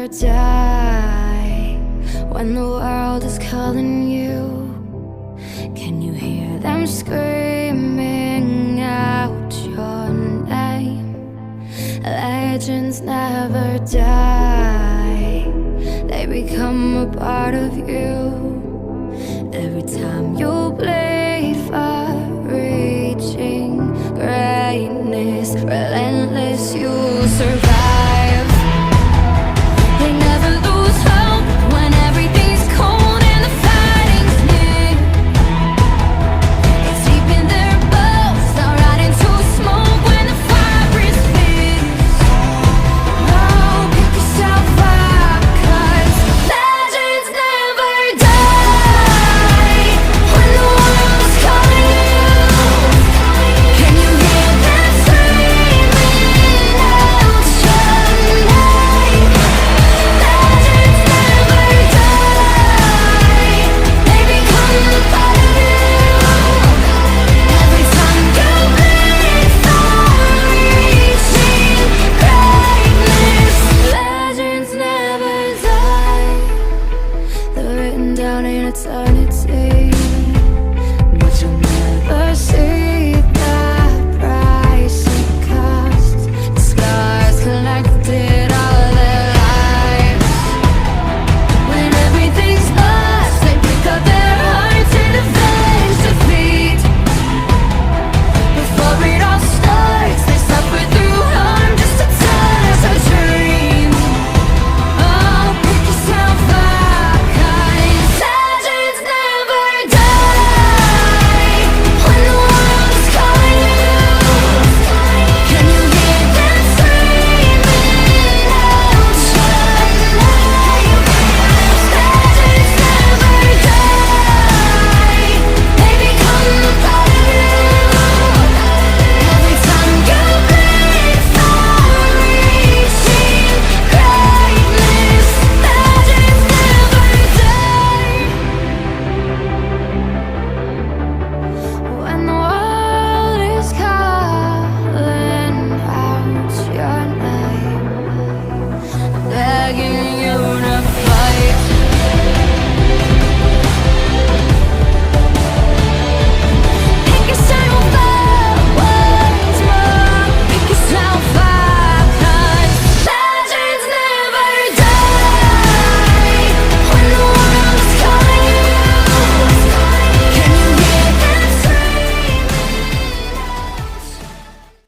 never die. When the world is calling you, can you hear them screaming out your name? Legends never die, they become a part of you. Every time you bleed for reaching greatness, relentless, you survive. They never lose hope when everything's cold and the fighting's near. It's deep in their bones, they'll ride into smoke when the fire is fierce. Oh, pick yourself up, 'cause legends never die. When the world is calling you, can you hear them screaming out your name? Legends never die, they become a part of you. Every time you bleed for reaching greatness, legends never die. They're written down in eternity.